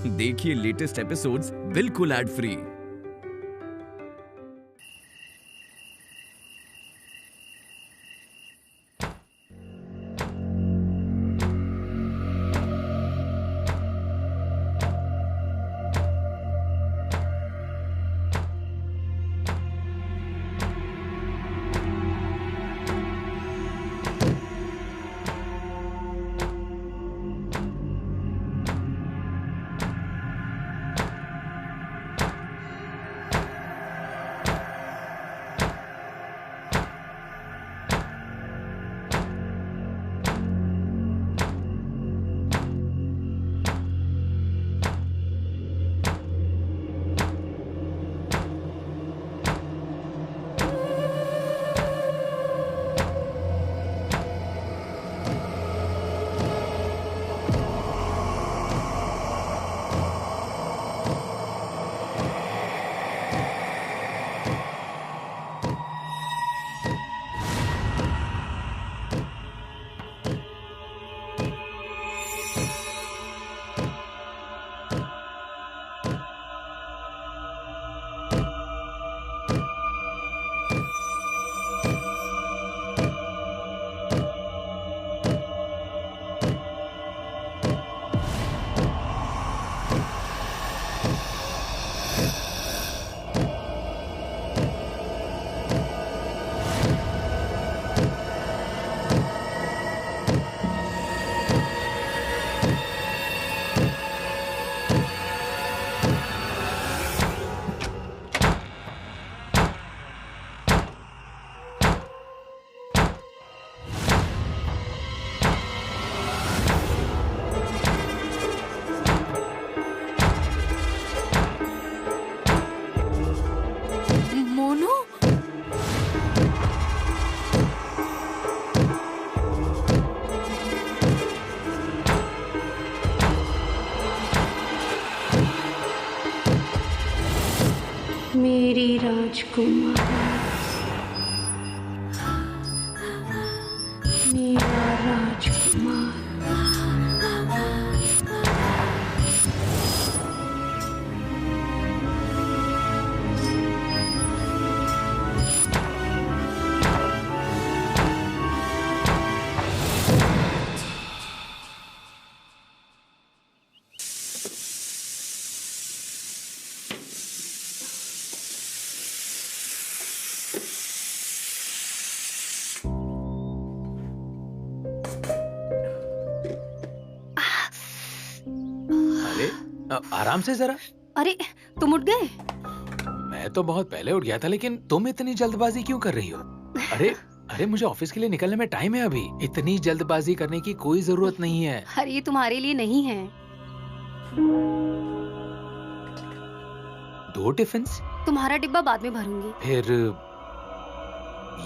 देखिए latest episodes बिल्कुल ad free. मेरी राजकुमार, मेरा राजकुमार। आराम से जरा। अरे तुम उठ गए? मैं तो बहुत पहले उठ गया था, लेकिन तुम इतनी जल्दबाजी क्यों कर रही हो? अरे मुझे ऑफिस के लिए निकलने में टाइम है अभी। इतनी जल्दबाजी करने की कोई जरूरत नहीं है। अरे ये तुम्हारे लिए नहीं है। 2 टिफिन्स? तुम्हारा डिब्बा बाद में भरूंगी। फिर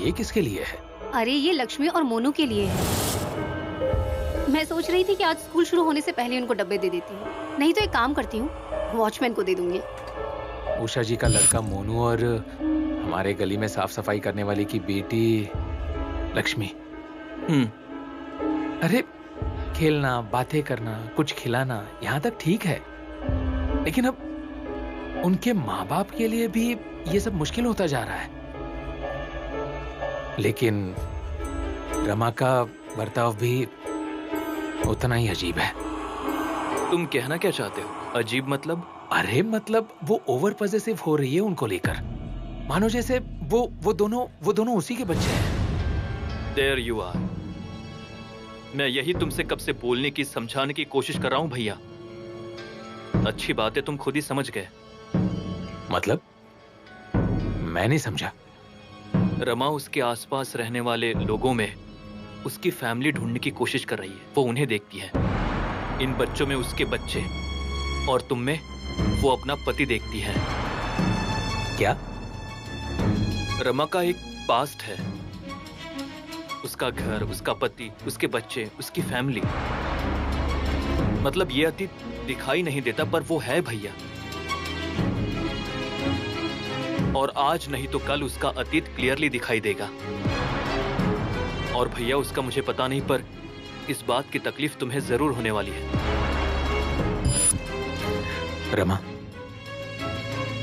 ये किसके लिए है? अरे ये लक्ष्मी और मोनू के लिए है। मैं सोच रही थी कि आज स्कूल शुरू होने से पहले उनको डब्बे दे देती हूँ। नहीं तो एक काम करती हूँ, वॉचमैन को दे दूंगी। उषा जी का लड़का मोनू और हमारे गली में साफ सफाई करने वाली की बेटी लक्ष्मी। अरे खेलना, बातें करना, कुछ खिलाना, यहाँ तक ठीक है, लेकिन अब उनके माँ बाप के लिए भी ये सब मुश्किल होता जा रहा है। लेकिन रमा का बर्ताव भी उतना ही अजीब है। तुम कहना क्या चाहते हो? अजीब मतलब? अरे मतलब वो ओवर पॉसेसिव हो रही है उनको लेकर, मानो जैसे वो दोनों उसी के बच्चे हैं। There you are। मैं यही तुमसे कब से बोलने की, समझाने की कोशिश कर रहा हूँ भैया। अच्छी बात है तुम खुद ही समझ गए। मतलब? मैं नहीं समझा। रमा उसके आसपास रहने वाले लोगों में उसकी फैमिली ढूंढने की कोशिश कर रही है। वो उन्हें देखती है, इन बच्चों में उसके बच्चे, और तुम में वो अपना पति देखती है। क्या? रमा का एक पास्ट है, उसका घर, उसका पति, उसके बच्चे, उसकी फैमिली। मतलब ये अतीत दिखाई नहीं देता, पर वो है भैया। और आज नहीं तो कल उसका अतीत क्लियरली दिखाई देगा। और भैया उसका मुझे पता नहीं, पर इस बात की तकलीफ तुम्हें जरूर होने वाली है। रमा,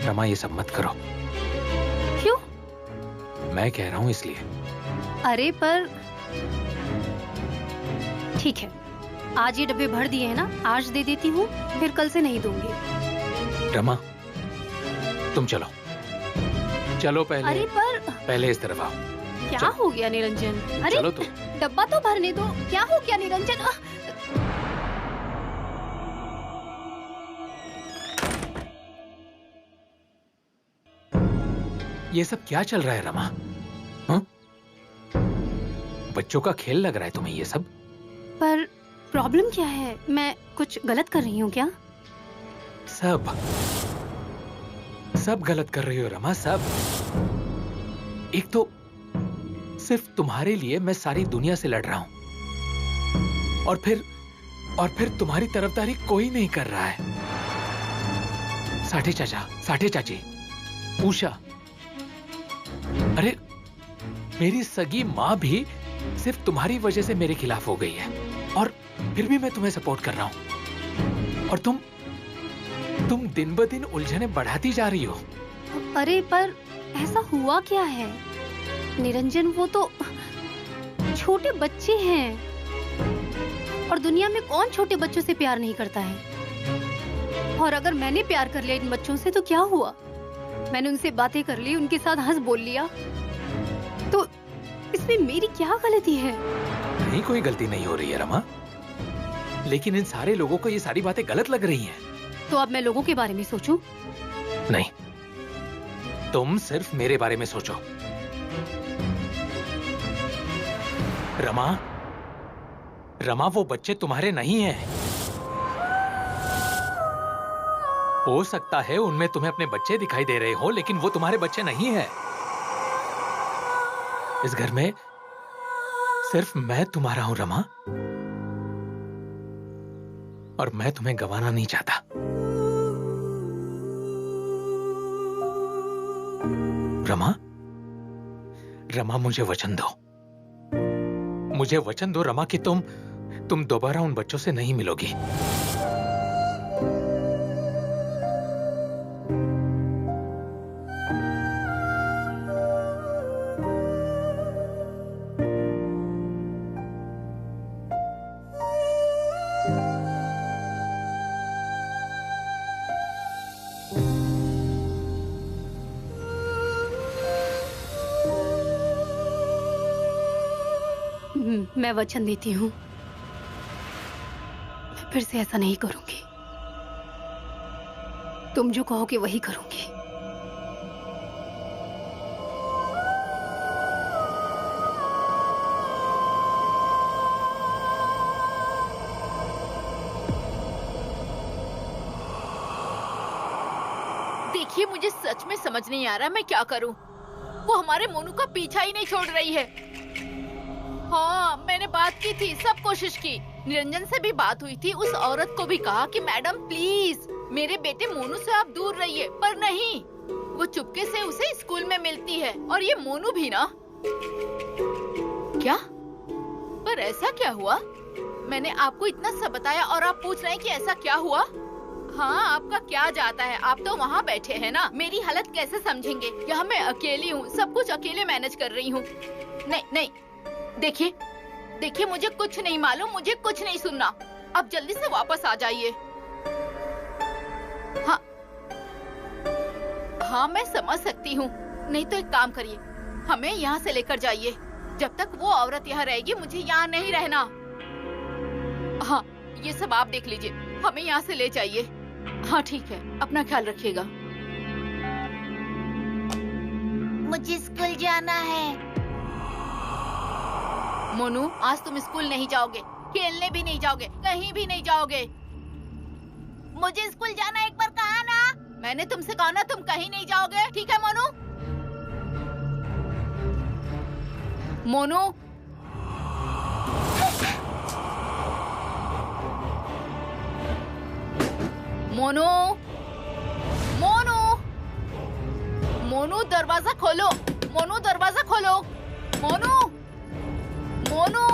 रमा ये सब मत करो। क्यों? मैं कह रहा हूं इसलिए। अरे पर ठीक है, आज ये डब्बे भर दिए हैं ना, आज दे देती हूँ, फिर कल से नहीं दूंगी। रमा तुम चलो, चलो अरे पर पहले इस तरफ आओ। क्या चलो। हो गया निरंजन? अरे चलो तुम। डब्बा तो भरने दो। क्या हो गया निरंजन? ये सब क्या चल रहा है रमा? हाँ? बच्चों का खेल लग रहा है तुम्हें ये सब? पर प्रॉब्लम क्या है? मैं कुछ गलत कर रही हूँ क्या? सब गलत कर रही हो रमा, सब। एक तो सिर्फ तुम्हारे लिए मैं सारी दुनिया से लड़ रहा हूं, और फिर तुम्हारी तरफदारी कोई नहीं कर रहा है। साठे चाचा, साठे चाची, उषा, अरे मेरी सगी माँ भी सिर्फ तुम्हारी वजह से मेरे खिलाफ हो गई है, और फिर भी मैं तुम्हें सपोर्ट कर रहा हूं, और तुम दिन ब दिन उलझने बढ़ाती जा रही हो। अरे पर ऐसा हुआ क्या है निरंजन? वो तो छोटे बच्चे हैं, और दुनिया में कौन छोटे बच्चों से प्यार नहीं करता है? और अगर मैंने प्यार कर लिया इन बच्चों से तो क्या हुआ? मैंने उनसे बातें कर ली, उनके साथ हंस बोल लिया, तो इसमें मेरी क्या गलती है? नहीं, कोई गलती नहीं हो रही है रमा, लेकिन इन सारे लोगों को ये सारी बातें गलत लग रही हैं। तो अब मैं लोगों के बारे में सोचूं? नहीं, तुम सिर्फ मेरे बारे में सोचो। रमा वो बच्चे तुम्हारे नहीं हैं। हो सकता है उनमें तुम्हें अपने बच्चे दिखाई दे रहे हो, लेकिन वो तुम्हारे बच्चे नहीं हैं। इस घर में सिर्फ मैं तुम्हारा हूं रमा, और मैं तुम्हें गंवाना नहीं चाहता। रमा मुझे वचन दो, मुझे वचन दो रमा कि तुम दोबारा उन बच्चों से नहीं मिलोगी। मैं वचन देती हूँ, मैं फिर से ऐसा नहीं करूंगी। तुम जो कहोगे वही करूंगी। देखिए, मुझे सच में समझ नहीं आ रहा मैं क्या करूं। वो हमारे मोनू का पीछा ही नहीं छोड़ रही है। हाँ, मैंने बात की थी, सब कोशिश की, निरंजन से भी बात हुई थी, उस औरत को भी कहा कि मैडम प्लीज मेरे बेटे मोनू से आप दूर रहिए, पर नहीं, वो चुपके से उसे स्कूल में मिलती है, और ये मोनू भी ना। क्या? पर ऐसा क्या हुआ? मैंने आपको इतना सब बताया और आप पूछ रहे हैं कि ऐसा क्या हुआ? हाँ, आपका क्या जाता है, आप तो वहाँ बैठे हैं ना, मेरी हालत कैसे समझेंगे? यहाँ मैं अकेली हूँ, सब कुछ अकेले मैनेज कर रही हूँ। नहीं, देखिए, मुझे कुछ नहीं मालूम, मुझे कुछ नहीं सुनना। अब जल्दी से वापस आ जाइए। हाँ, मैं समझ सकती हूँ। नहीं तो एक काम करिए, हमें यहाँ से लेकर जाइए। जब तक वो औरत यहाँ रहेगी, मुझे यहाँ नहीं रहना। हाँ, ये सब आप देख लीजिए, हमें यहाँ से ले जाइए। हाँ ठीक है, अपना ख्याल रखिएगा। मुझे स्कूल जाना है। मोनू, आज तुम स्कूल नहीं जाओगे, खेलने भी नहीं जाओगे, कहीं भी नहीं जाओगे। मुझे स्कूल जाना एक बार कहा ना। मैंने तुमसे कहा ना तुम कहीं नहीं जाओगे, ठीक है मोनू? मोनू, मोनू, मोनू, मोनू दरवाजा खोलो, मोनू दरवाजा खोलो, मोनू, मोनू।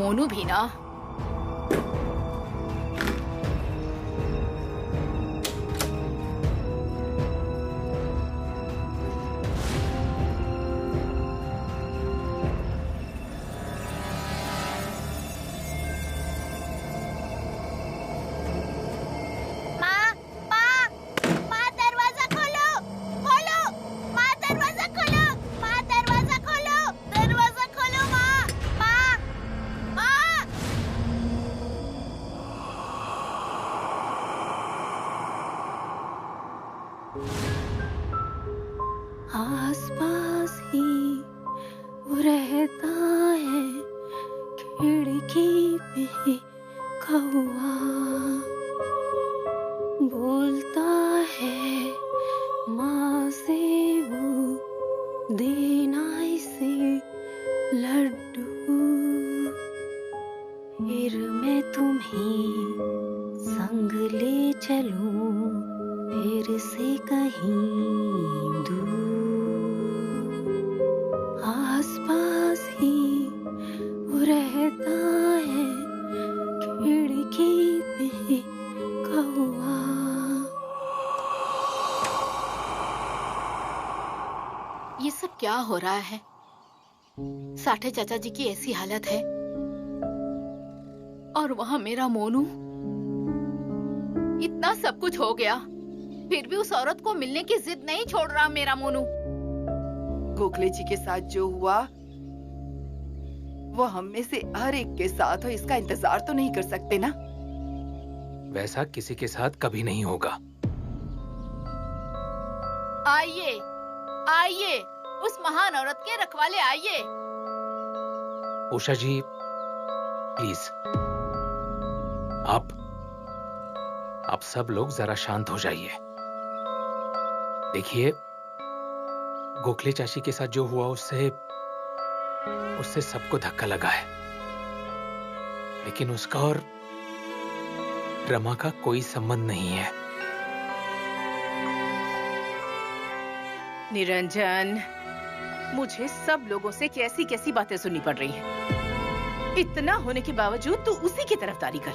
मोनू भी ना। आसपास ही वो रहता है, खिड़की पे कौआ बोलता है माँ से वो देना इसे लड्डू, फिर मैं तुम्हें संग ले चलूं फिर से कहीं दूर। आसपास ही वो रहता है, खिड़की पे कौआ। ये सब क्या हो रहा है? साठे चाचा जी की ऐसी हालत है और वहाँ मेरा मोनू। इतना सब कुछ हो गया फिर भी उस औरत को मिलने की जिद नहीं छोड़ रहा मेरा मोनू। गोखले जी के साथ जो हुआ वो हम में से हर एक के साथ हो, इसका इंतजार तो नहीं कर सकते ना। वैसा किसी के साथ कभी नहीं होगा। आइए आइए, उस महान औरत के रखवाले आइए। उषा जी प्लीज आप सब लोग जरा शांत हो जाइए। देखिए, गोखले चाची के साथ जो हुआ उससे सबको धक्का लगा है, लेकिन उसका और रमा का कोई संबंध नहीं है। निरंजन, मुझे सब लोगों से कैसी कैसी बातें सुननी पड़ रही हैं। इतना होने के बावजूद तू उसी की तरफदारी कर।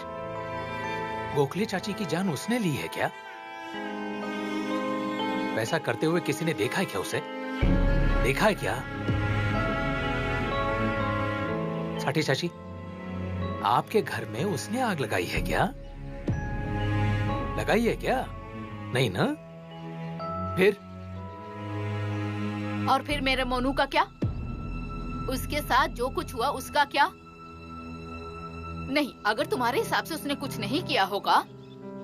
गोखले चाची की जान उसने ली है क्या? वैसा करते हुए किसी ने देखा है क्या उसे? देखा है क्या? साठी चाची, आपके घर में उसने आग लगाई है क्या? लगाई है क्या? नहीं ना? फिर? और फिर मेरे मोनू का क्या? उसके साथ जो कुछ हुआ उसका क्या? नहीं, अगर तुम्हारे हिसाब से उसने कुछ नहीं किया होगा,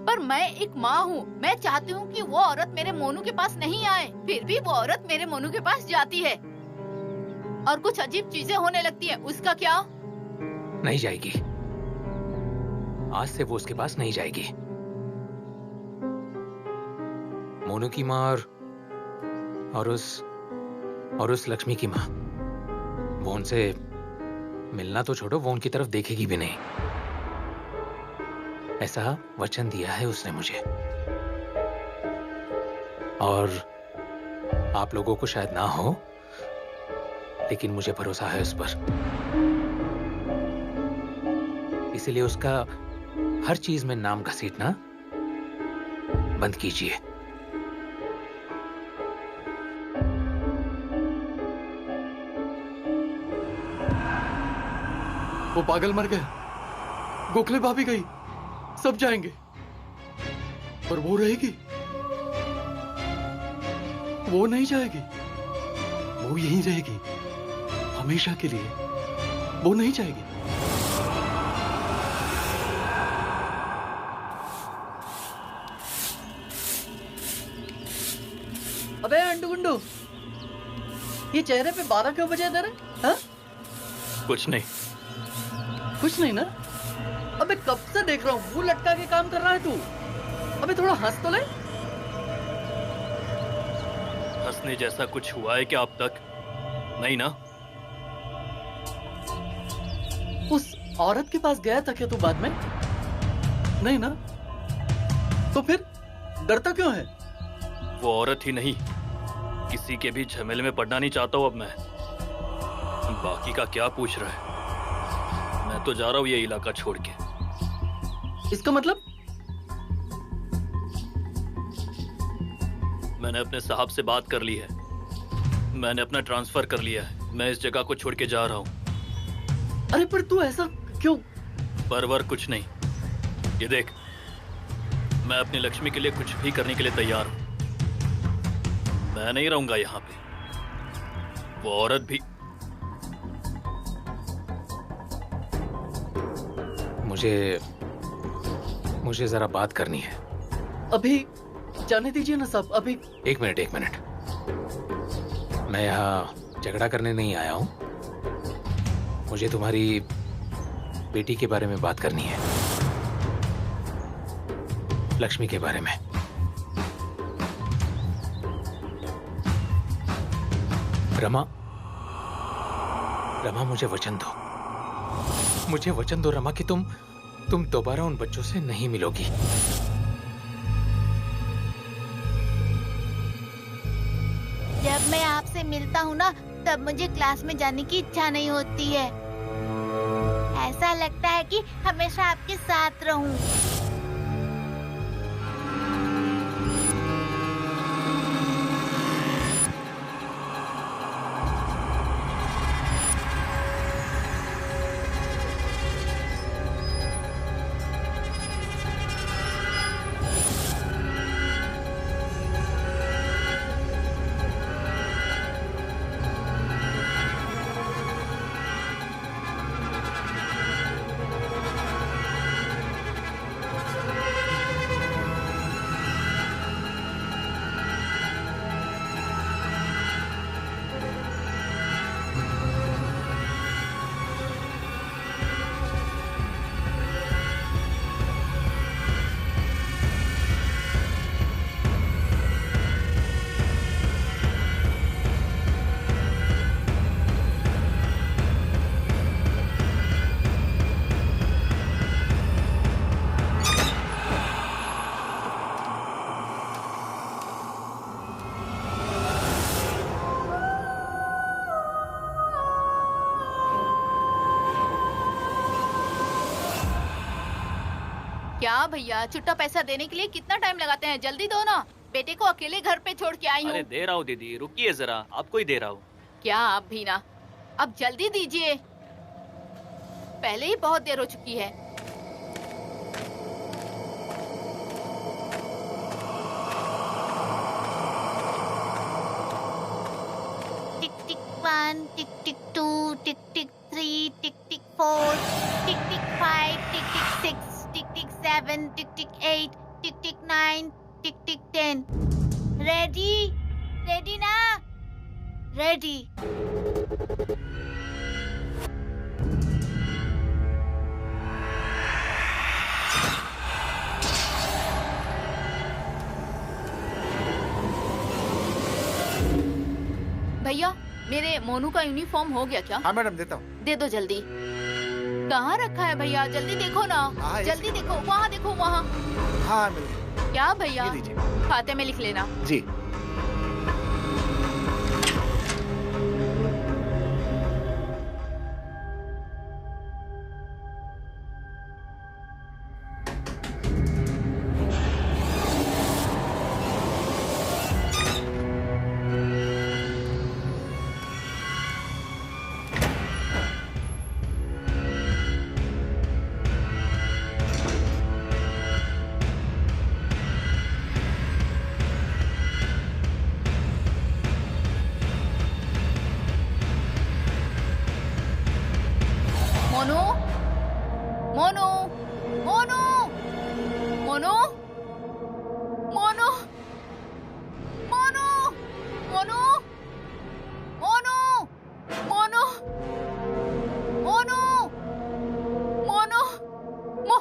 पर मैं एक माँ हूँ, मैं चाहती हूँ कि वो औरत मेरे मोनू के पास नहीं आए। फिर भी वो औरत मेरे मोनू के पास जाती है और कुछ अजीब चीजें होने लगती हैं, उसका क्या? नहीं जाएगी। आज से वो उसके पास नहीं जाएगी। मोनू की माँ और उस लक्ष्मी की माँ, वो उनसे मिलना तो छोड़ो, वो उनकी तरफ देखेगी भी नहीं। ऐसा वचन दिया है उसने मुझे। और आप लोगों को शायद ना हो, लेकिन मुझे भरोसा है उस पर। इसीलिए उसका हर चीज में नाम घसीटना बंद कीजिए। वो पागल मर गए, गोखले भाभी गई, सब जाएंगे, पर वो रहेगी। वो नहीं जाएगी, वो यहीं रहेगी हमेशा के लिए। वो नहीं जाएगी। अबे अंडू गुंडू, ये चेहरे पे 12 क्यों बजे तेरे? हाँ? कुछ नहीं। कुछ नहीं ना? अबे कब से देख रहा हूँ मुंह लटका के काम कर रहा है तू। अबे थोड़ा हंस तो ले। हंसने जैसा कुछ हुआ है क्या अब तक? नहीं ना? उस औरत के पास गया था क्या तू बाद में? नहीं ना? तो फिर डरता क्यों है? वो औरत ही नहीं, किसी के भी झमेले में पड़ना नहीं चाहता हूं अब मैं। बाकी का क्या पूछ रहा है? मैं तो जा रहा हूँ ये इलाका छोड़ के। इसका मतलब? मैंने अपने साहब से बात कर ली है। मैंने अपना ट्रांसफर कर लिया है। मैं इस जगह को छोड़ के जा रहा हूँ। अरे पर तू ऐसा क्यों? परवर कुछ नहीं। ये देख, मैं अपनी लक्ष्मी के लिए कुछ भी करने के लिए तैयार हूँ। मैं नहीं रहूंगा यहाँ पे। वो औरत भी। मुझे जरा बात करनी है। अभी जाने दीजिए ना साहब, अभी। एक मिनट। मैं यहाँ झगड़ा करने नहीं आया हूँ। मुझे तुम्हारी बेटी के बारे में बात करनी है, लक्ष्मी के बारे में। रमा, मुझे वचन दो। मुझे वचन दो रमा कि तुम दोबारा उन बच्चों से नहीं मिलोगी। जब मैं आपसे मिलता हूँ ना, तब मुझे क्लास में जाने की इच्छा नहीं होती है। ऐसा लगता है कि हमेशा आपके साथ रहूं। क्या भैया, छुट्टा पैसा देने के लिए कितना टाइम लगाते हैं? जल्दी दो ना। बेटे को अकेले घर पे छोड़ के आई हूँ। अरे दे रहा हूँ दीदी, रुकिए जरा, आपको ही दे रहा हूँ। क्या आप भी ना? अब जल्दी दीजिए, पहले ही बहुत देर हो चुकी है। टिक टिक 1, टिक टिक 2, टिक टिक 3, टिक टिक 4, टिक टिक 5, टिक टिक 6, टिक टिक 7, टिक टिक 8, टिक टिक 9, टिक टिक 10। रेडी ना? रेडी। भैया, मेरे मोनू का यूनिफॉर्म हो गया क्या? हाँ मैडम, देता हूँ। दे दो जल्दी। कहाँ रखा है भैया? जल्दी देखो ना। जल्दी देखो, वहाँ देखो, वहाँ। हाँ मिल गया। क्या भैया? ये लीजिए। खाते में लिख लेना। जी। मोनू, मोनू, मोनू, मोनू, मोनू, मोनू, मोनू, मोनू, मोनू, मोनू, मोनू, मो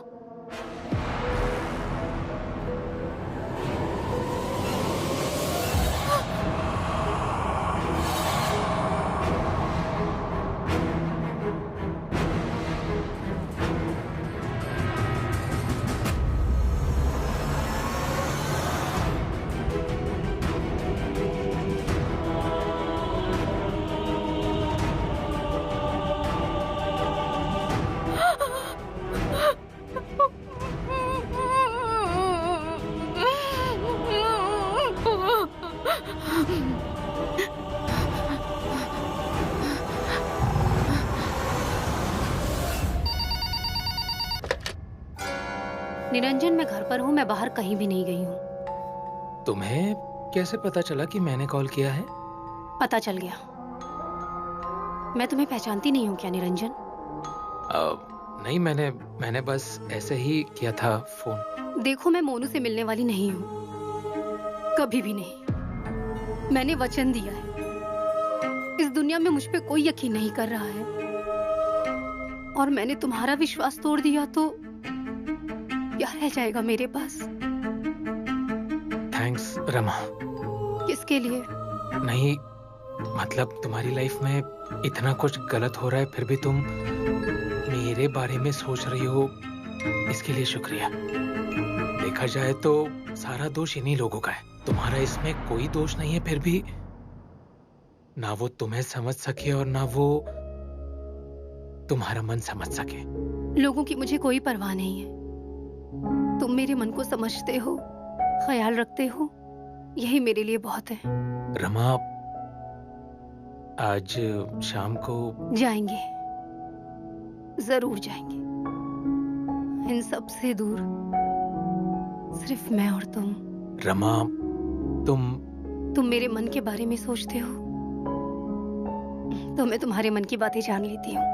निरंजन, मैं घर पर हूँ, मैं बाहर कहीं भी नहीं गई हूँ। तुम्हें कैसे पता चला कि मैंने कॉल किया है? पता चल गया। मैं तुम्हें पहचानती नहीं हूँ क्या निरंजन? नहीं, मैंने बस ऐसे ही किया था फोन। देखो, मैं मोनू से मिलने वाली नहीं हूँ, कभी भी नहीं। मैंने वचन दिया है। इस दुनिया में मुझ पे कोई यकीन नहीं कर रहा है, और मैंने तुम्हारा विश्वास तोड़ दिया तो क्या रह जाएगा मेरे पास? थैंक्स रमा। किसके लिए? नहीं, मतलब तुम्हारी लाइफ में इतना कुछ गलत हो रहा है, फिर भी तुम मेरे बारे में सोच रही हो, इसके लिए शुक्रिया। देखा जाए तो सारा दोष इन्हीं लोगों का है, तुम्हारा इसमें कोई दोष नहीं है। फिर भी ना वो तुम्हें समझ सके और ना वो तुम्हारा मन समझ सके। लोगों की मुझे कोई परवाह नहीं है। तुम मेरे मन को समझते हो, ख्याल रखते हो, यही मेरे लिए बहुत है। रमा, आज शाम को जाएंगे, जरूर जाएंगे, इन सब से दूर, सिर्फ मैं और तुम। रमा, तुम मेरे मन के बारे में सोचते हो तो मैं तुम्हारे मन की बातें जान लेती हूँ।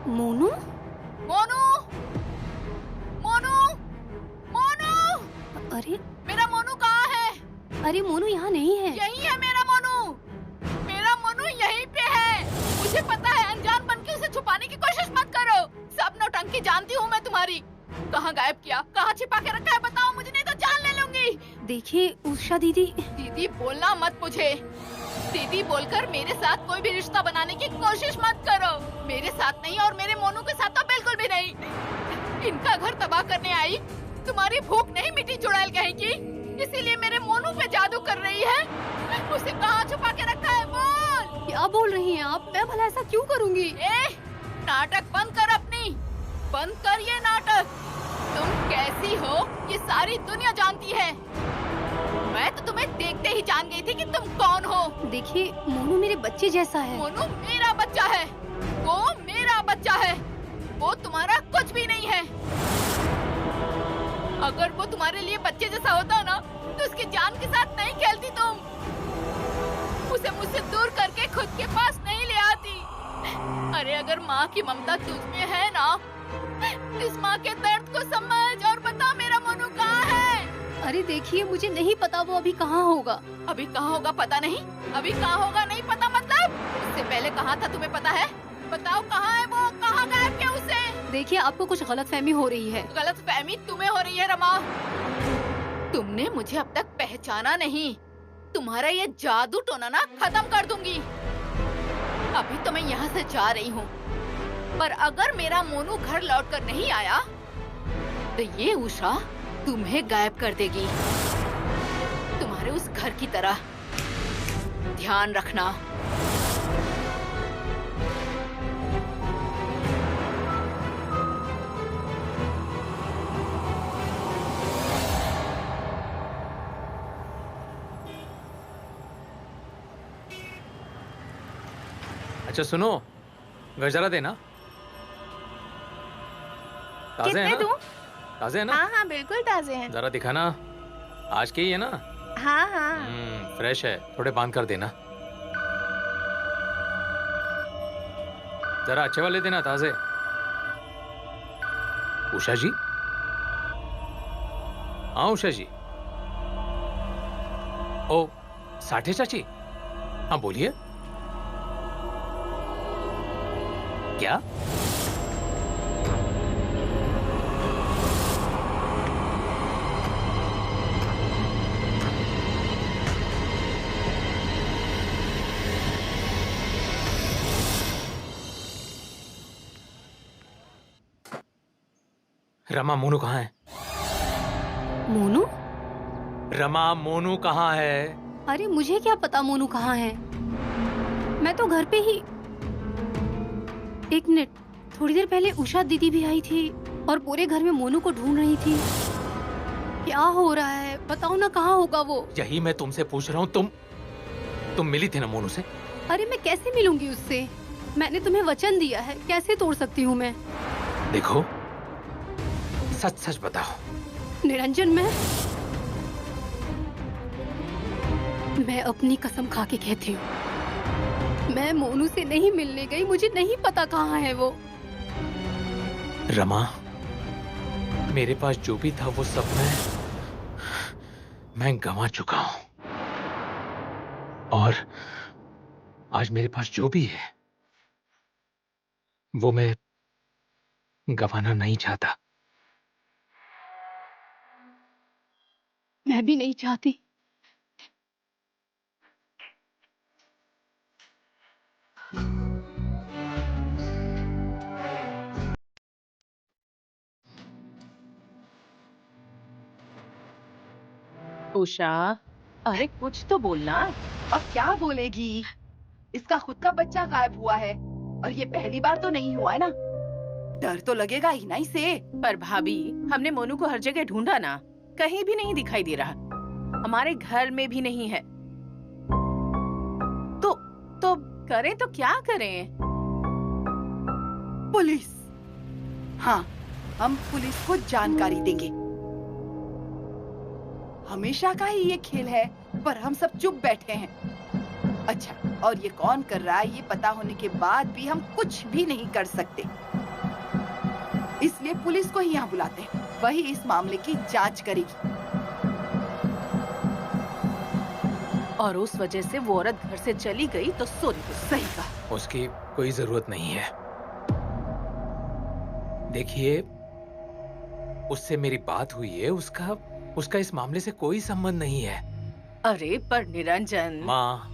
मोनू? मोनू! मोनू! मोनू! अरे मेरा मोनू कहाँ है? अरे मोनू यहाँ नहीं है। यही है मेरा मोनू। मेरा मोनू यहीं पे है। मुझे पता है, अनजान बन के उसे छुपाने की कोशिश मत करो। सब नौटंकी जानती हूँ मैं तुम्हारी। कहाँ गायब किया, कहाँ छिपा के रखा है बताओ मुझे, नहीं तो जान ले लूंगी। देखिए उषा दीदी। दीदी बोलना मत मुझे। दीदी बोलकर मेरे साथ कोई भी रिश्ता बनाने की कोशिश मत करो। मेरे साथ नहीं और मेरे मोनू के साथ तो बिल्कुल भी नहीं। इनका घर तबाह करने आई। तुम्हारी भूख नहीं मिटी चुड़ैल कहेगी, इसीलिए मेरे मोनू पे जादू कर रही है। उसे कहाँ छुपा के रखा है बोल। क्या बोल रही हैं आप? मैं भला ऐसा क्यों करूँगी? नाटक बंद कर अपनी, बंद कर ये नाटक। तुम कैसी हो ये सारी दुनिया जानती है। मैं तो तुम्हें देखते ही जान गई थी कि तुम कौन हो। देखिए मोनू मेरे बच्चे जैसा है। मोनू मेरा बच्चा है, वो मेरा बच्चा है, वो तुम्हारा कुछ भी नहीं है। अगर वो तुम्हारे लिए बच्चे जैसा होता ना तो उसकी जान के साथ नहीं खेलती तुम। उसे मुझसे दूर करके खुद के पास नहीं ले आती। अरे अगर माँ की ममता तुझ में है ना, इस माँ के दर्द को समझ और बता मेरा मोनू कहाँ है। अरे देखिए मुझे नहीं पता वो अभी कहाँ होगा। अभी कहाँ होगा पता नहीं, अभी कहाँ होगा नहीं पता मतलब। इससे पहले कहाँ था तुम्हें पता है? बताओ कहाँ है वो, कहाँ गायब किया उसे? देखिए आपको कुछ गलतफहमी हो रही है। गलतफहमी तुम्हें हो रही है रमा। तुमने मुझे अब तक पहचाना नहीं। तुम्हारा ये जादू टोना ना खत्म कर दूंगी। अभी तो मैं यहाँ से जा रही हूँ, पर अगर मेरा मोनू घर लौटकर नहीं आया तो ये उषा तुम्हें गायब कर देगी, तुम्हारे उस घर की तरह। ध्यान रखना। अच्छा सुनो, घर जरा देना। ताजे हैं ना? ताजे हैं ना? हाँ हाँ बिल्कुल ताजे हैं। जरा दिखाना। आज के ही है ना? हाँ हाँ। फ्रेश है, थोड़े बांध कर देना। जरा अच्छे वाले देना, ताजे। उषा जी? हाँ उषा जी। ओ साठे चाची, हाँ बोलिए। क्या? रमा मोनू कहाँ है? मोनू? रमा मोनू कहाँ है? अरे मुझे क्या पता मोनू कहाँ है। मैं तो घर पे ही। एक मिनट, थोड़ी देर पहले उषा दीदी भी आई थी और पूरे घर में मोनू को ढूंढ रही थी। क्या हो रहा है बताओ ना, कहाँ होगा वो? यही मैं तुमसे पूछ रहा हूँ। तुम मिली थी ना मोनू से? अरे मैं कैसे मिलूंगी उससे? मैंने तुम्हें वचन दिया है, कैसे तोड़ सकती हूँ मैं? देखो, सच सच बताओ। निरंजन, मैं अपनी कसम खा के कहती हूँ, मैं मोनू से नहीं मिलने गई। मुझे नहीं पता कहाँ है वो। रमा, मेरे पास जो भी था वो सब मैं गंवा चुका हूं, और आज मेरे पास जो भी है वो मैं गंवाना नहीं चाहता। मैं भी नहीं चाहती। उषा, अरे कुछ तो बोलना। अब क्या बोलेगी? इसका खुद का बच्चा गायब हुआ है और ये पहली बार तो नहीं हुआ है ना। डर तो लगेगा ही ना इसे। पर भाभी, हमने मोनू को हर जगह ढूंढा ना, कहीं भी नहीं दिखाई दे रहा। हमारे घर में भी नहीं है। तो करें तो क्या करें? पुलिस। हाँ, हम पुलिस को जानकारी देंगे। हमेशा का ही ये खेल है, पर हम सब चुप बैठे हैं। अच्छा, और ये कौन कर रहा है ये पता होने के बाद भी हम कुछ भी नहीं कर सकते, इसलिए पुलिस को ही यहाँ बुलाते हैं। वही इस मामले की जांच करेगी। और उस वजह से वो औरत घर से चली गई तो सही कहा। उसकी कोई जरूरत नहीं है। देखिए, उससे मेरी बात हुई है, उसका इस मामले से कोई संबंध नहीं है। अरे पर निरंजन। माँ,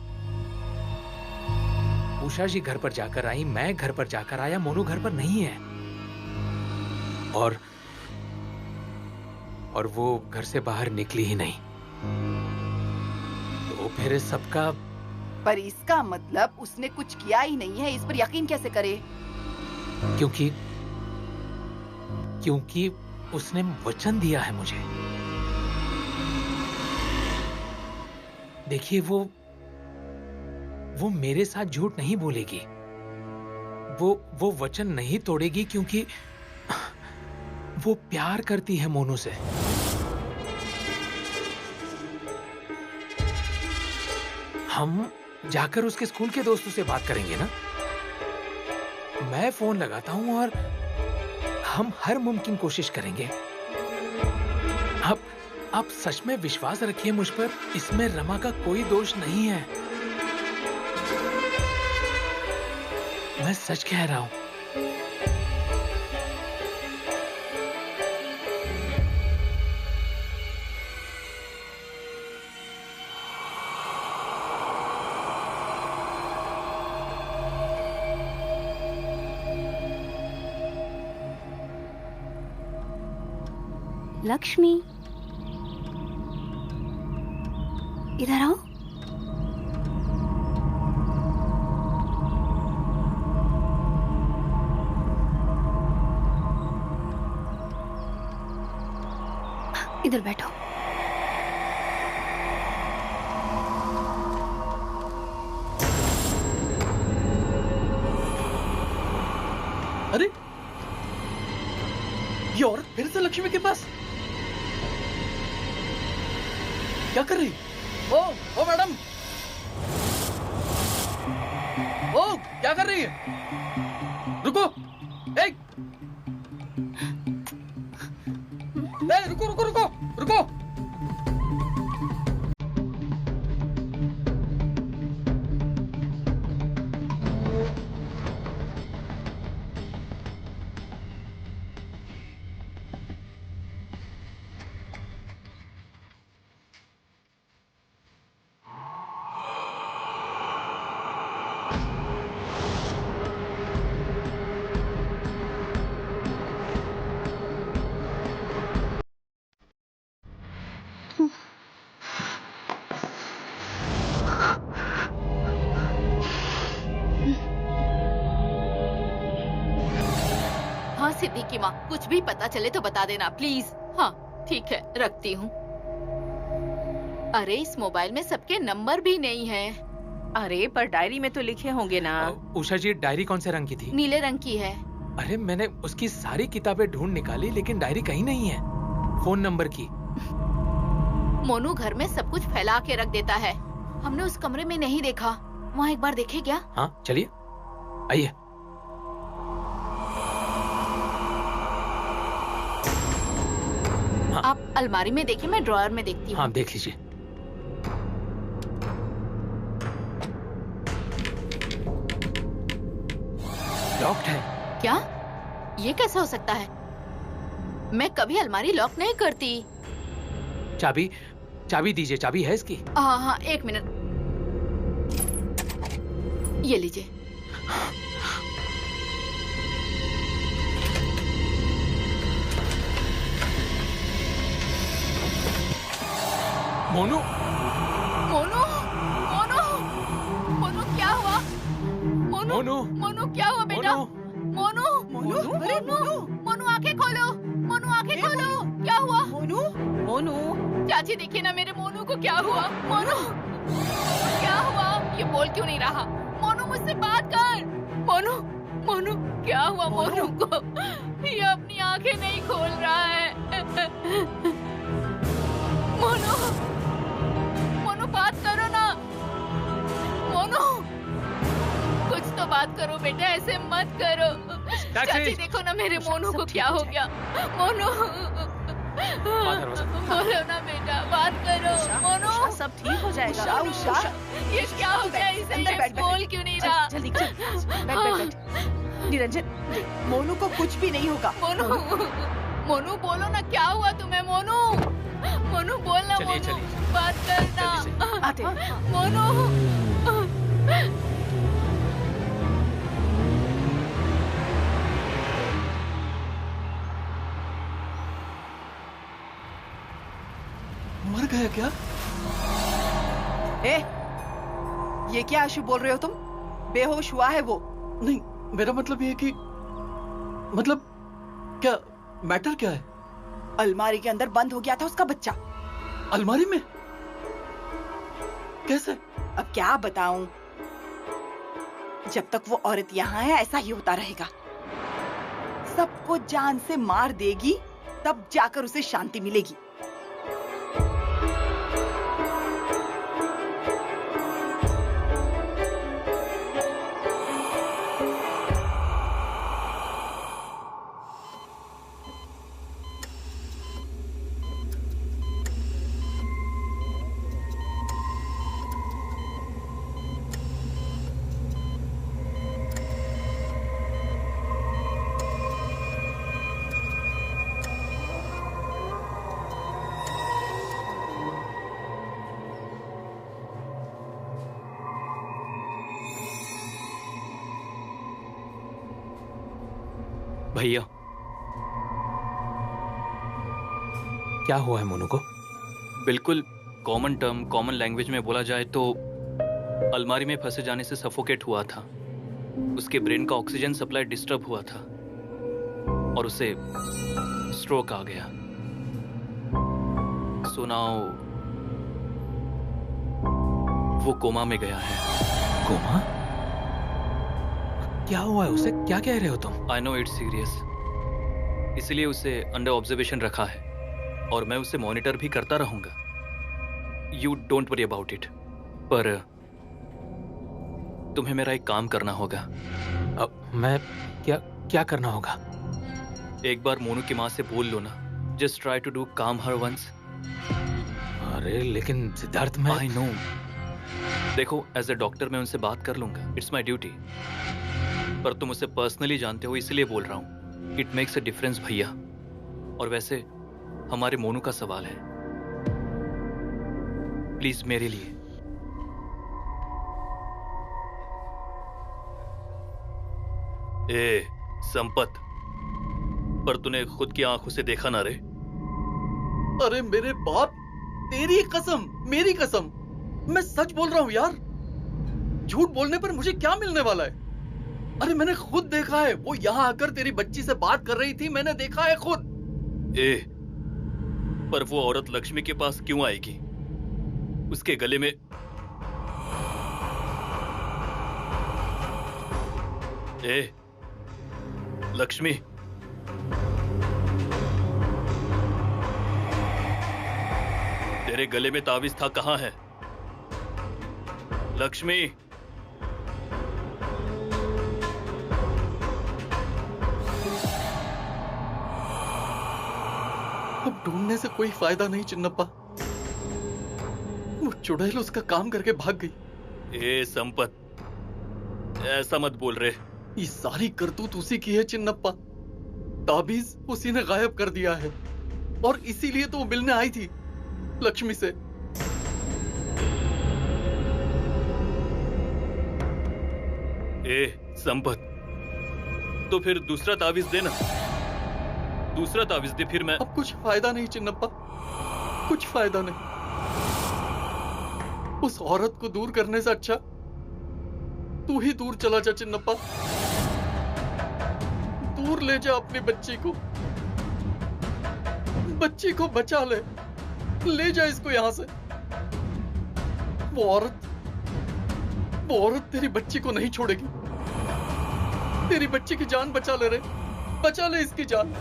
उषा जी घर पर जाकर आई, मैं घर पर जाकर आया, मोनू घर पर नहीं है। और वो घर से बाहर निकली ही नहीं। तो फिर सबका। पर इसका मतलब उसने कुछ किया ही नहीं है, इस पर यकीन कैसे करे? क्योंकि उसने वचन दिया है मुझे। देखिए, वो मेरे साथ झूठ नहीं बोलेगी। वो वचन नहीं तोड़ेगी, क्योंकि वो प्यार करती है मोनू से। हम जाकर उसके स्कूल के दोस्तों से बात करेंगे ना। मैं फोन लगाता हूं और हम हर मुमकिन कोशिश करेंगे। आप सच में विश्वास रखिए मुझ पर, इसमें रमा का कोई दोष नहीं है। मैं सच कह रहा हूं। लक्ष्मी, इधर आओ। इधर बैठो। अरे, ये औरत फिर से लक्ष्मी के पास क्या कर रही? ओ मैडम, ओ क्या कर रही है? रुको, रुको। की माँ, कुछ भी पता चले तो बता देना प्लीज। हाँ ठीक है, रखती हूँ। अरे इस मोबाइल में सबके नंबर भी नहीं है। अरे पर डायरी में तो लिखे होंगे ना। उषा जी, डायरी कौन से रंग की थी? नीले रंग की है। अरे मैंने उसकी सारी किताबें ढूंढ निकाली लेकिन डायरी कहीं नहीं है। फोन नंबर की। मोनू घर में सब कुछ फैला के रख देता है। हमने उस कमरे में नहीं देखा, वहाँ एक बार देखे क्या? हाँ चलिए, आइए। हाँ। आप अलमारी में देखिए, मैं ड्रॉअर में देखती हूँ। हाँ देख लीजिए। लॉक्ड है। क्या? ये कैसा हो सकता है? मैं कभी अलमारी लॉक नहीं करती। चाबी दीजिए। चाबी है इसकी? हाँ, एक मिनट। ये लीजिए। मोनू, मोनू, मोनू, मोनू क्या हुआ? मोनू क्या हुआ बेटा? मोनू, मोनू आंखें खोलो, मोनू आंखें खोलो। क्या हुआ? मोनू, चाची देखिए ना मेरे मोनू को क्या हुआ। मोनू क्या हुआ? ये बोल क्यों नहीं रहा? मोनू मुझसे बात कर। मोनू क्या हुआ मोनू को? ये अपनी आंखें नहीं खोल रहा है। मोनू बात करो ना। मोनू कुछ तो बात करो बेटा, ऐसे मत करो। चाची देखो ना मेरे मोनू को क्या हो गया। मोनू बोलो ना बेटा, बात करो। मोनू सब ठीक हो जाएगा। उषा, ये क्या हो गया इसे? ये बोल क्यों नहीं रहा? जल्दी बैठ। निरंजन, मोनू को कुछ भी नहीं होगा। मोनू बोलो ना, क्या हुआ तुम्हें? मोनू बोलना। मोनू बात करना। आते। मोनू मर गया क्या? ये क्या आशु बोल रहे हो तुम? बेहोश हुआ है वो। नहीं, मेरा मतलब ये है कि मतलब क्या मैटर क्या है? अलमारी के अंदर बंद हो गया था उसका बच्चा। अलमारी में? कैसे? अब क्या बताऊं? जब तक वो औरत यहाँ है ऐसा ही होता रहेगा। सबको जान से मार देगी, तब जाकर उसे शांति मिलेगी। भैया, क्या हुआ है मोनू को? बिल्कुल कॉमन टर्म, कॉमन लैंग्वेज में बोला जाए तो अलमारी में फंसे जाने से सफोकेट हुआ था। उसके ब्रेन का ऑक्सीजन सप्लाई डिस्टर्ब हुआ था और उसे स्ट्रोक आ गया। सुनाओ, वो कोमा में गया है। कोमा? क्या हुआ है उसे? क्या कह रहे हो तुम? आई नो इट्स सीरियस, इसलिए उसे अंडर ऑब्जर्वेशन रखा है और मैं उसे मॉनिटर भी करता रहूंगा। You don't worry about it. पर तुम्हें मेरा एक काम करना होगा। अब मैं क्या करना होगा? एक बार मोनू की माँ से बोल लो ना। जस्ट ट्राई टू डू काम हर वंस। अरे लेकिन सिद्धार्थ, मैं आई नो। देखो, एज ए डॉक्टर मैं उनसे बात कर लूंगा, इट्स माई ड्यूटी। पर तुम उसे पर्सनली जानते हो इसलिए बोल रहा हूं। इट मेक्स अ डिफरेंस भैया। और वैसे हमारे मोनू का सवाल है, प्लीज मेरे लिए। ए संपत, पर तूने खुद की आंखों से देखा ना रे? अरे मेरे बाप, तेरी कसम, मेरी कसम, मैं सच बोल रहा हूं यार। झूठ बोलने पर मुझे क्या मिलने वाला है? अरे मैंने खुद देखा है, वो यहाँ आकर तेरी बच्ची से बात कर रही थी, मैंने देखा है खुद। पर वो औरत लक्ष्मी के पास क्यों आएगी? उसके गले में लक्ष्मी, तेरे गले में तावीज था, कहाँ है? लक्ष्मी, अब ढूंढने से कोई फायदा नहीं चिन्नप्पा, वो चुड़ैल उसका काम करके भाग गई। संपत, ऐसा मत बोल रहे। ये सारी करतूत उसी की है चिन्नप्पा, ताबीज उसी ने गायब कर दिया है, और इसीलिए तो वो मिलने आई थी लक्ष्मी से। संपत, तो फिर दूसरा तावीज देना, दूसरा तावीज दे, फिर मैं। अब कुछ फायदा नहीं चिन्नप्पा, कुछ फायदा नहीं। उस औरत को दूर करने से अच्छा तू ही दूर चला जा चिन्नप्पा, दूर ले जा अपनी बच्ची को, बच्ची को बचा ले जा इसको यहां से। वो औरत तेरी बच्ची को नहीं छोड़ेगी, तेरी बच्ची की जान बचा ले रे, बचा ले इसकी जान।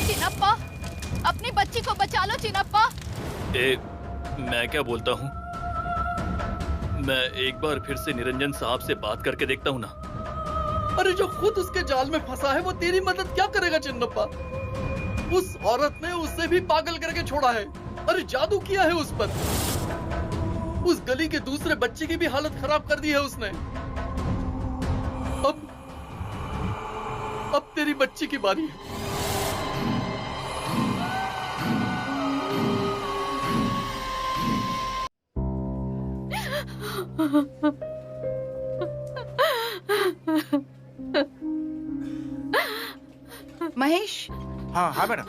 चिन्नप्पा, अपनी बच्ची को बचा लो चिन्नप्पा। मैं क्या बोलता हूँ, मैं एक बार फिर से निरंजन साहब से बात करके देखता हूँ ना। अरे जो खुद उसके जाल में फंसा है वो तेरी मदद क्या करेगा चिन्नप्पा? उस औरत ने उससे भी पागल करके छोड़ा है, अरे जादू किया है उस पर। उस गली के दूसरे बच्चे की भी हालत खराब कर दी है उसने। अब तेरी बच्ची की बारी है। महेश। हाँ हाँ मैडम।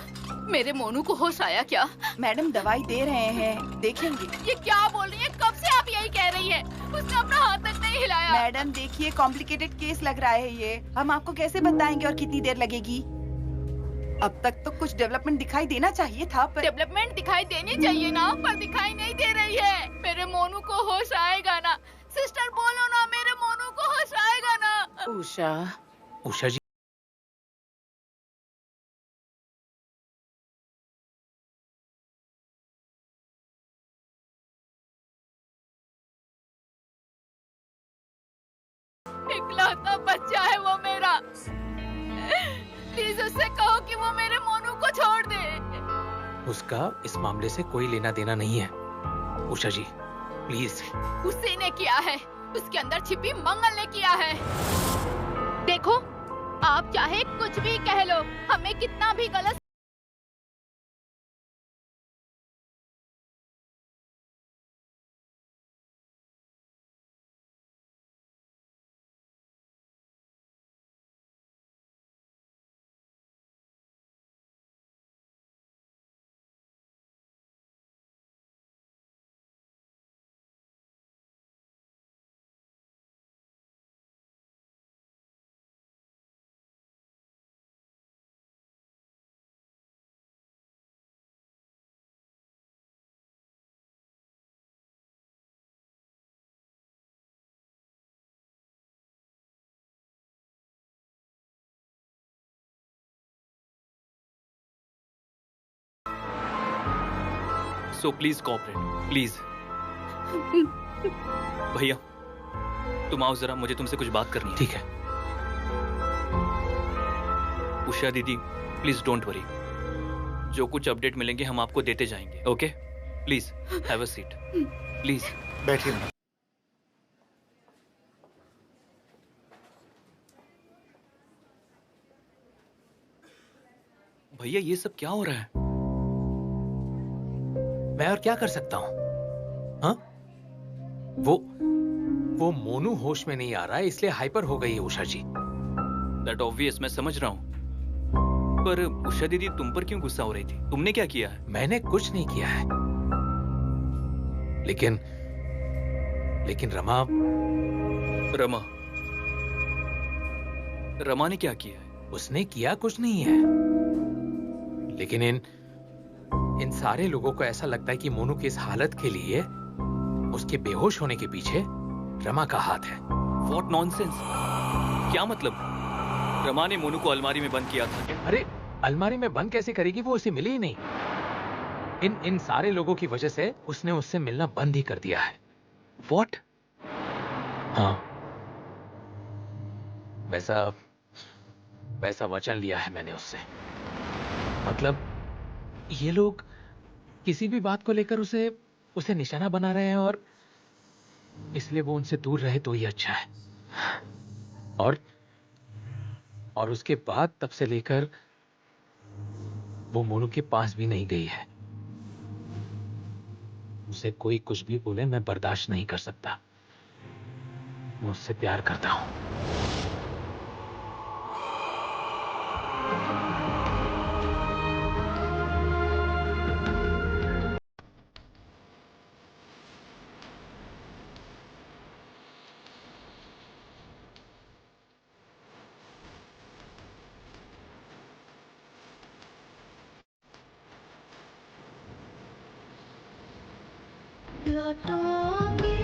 मेरे मोनू को होश आया क्या? मैडम दवाई दे रहे हैं, देखेंगे। ये क्या बोल रही है? कब से आप यही कह रही है? उसने अपना हाथ तक नहीं हिलाया। मैडम देखिए, कॉम्प्लिकेटेड केस लग रहा है ये, हम आपको कैसे बताएंगे और कितनी देर लगेगी? अब तक तो कुछ डेवलपमेंट दिखाई देना चाहिए था, पर डेवलपमेंट दिखाई देनी चाहिए ना, पर दिखाई नहीं दे रही है। मेरे मोनू को होश आएगा ना? सिस्टर बोलो ना, मेरे मोनू को होश आएगा ना? उषा जी, इकलौता बच्चा है वो मेरा, प्लीज उससे कहो कि वो मेरे मोनू को छोड़ दे। उसका इस मामले से कोई लेना देना नहीं है उषा जी, प्लीज। उसी ने किया है, उसके अंदर छिपी मंगल ने किया है। देखो, आप चाहे कुछ भी कह लो, हमें कितना भी गलत सो प्लीज कोऑपरेट, प्लीज। भैया तुम आओ जरा, मुझे तुमसे कुछ बात करनी है। ठीक है। उषा दीदी प्लीज डोंट वरी, जो कुछ अपडेट मिलेंगे हम आपको देते जाएंगे। Okay, please have a seat, please बैठिए। भैया ये सब क्या हो रहा है? मैं और क्या कर सकता हूं? हाँ? वो मोनू होश में नहीं आ रहा है, इसलिए हाइपर हो गई है उषा जी। दैट ऑब्वियस, मैं समझ रहा हूं, पर उषा दीदी तुम पर क्यों गुस्सा हो रही थी? तुमने क्या किया है? मैंने कुछ नहीं किया है, लेकिन रमा रमा ने क्या किया है? उसने किया कुछ नहीं है, लेकिन इन सारे लोगों को ऐसा लगता है कि मोनू की इस हालत के लिए उसके बेहोश होने के पीछे रमा का हाथ है। What nonsense? क्या मतलब? रमा ने मोनू को अलमारी में बंद किया था। अरे अलमारी में बंद कैसे करेगी? वो उसे मिली ही नहीं। इन सारे लोगों की वजह से उसने उससे मिलना बंद ही कर दिया है। What? हाँ, वैसा वचन लिया है मैंने उससे। मतलब ये लोग किसी भी बात को लेकर उसे निशाना बना रहे हैं और इसलिए वो उनसे दूर रहे तो ही अच्छा है। और उसके बाद तब से लेकर वो मोनू के पास भी नहीं गई है। उसे कोई कुछ भी बोले मैं बर्दाश्त नहीं कर सकता। मैं उससे प्यार करता हूं। लौटोगे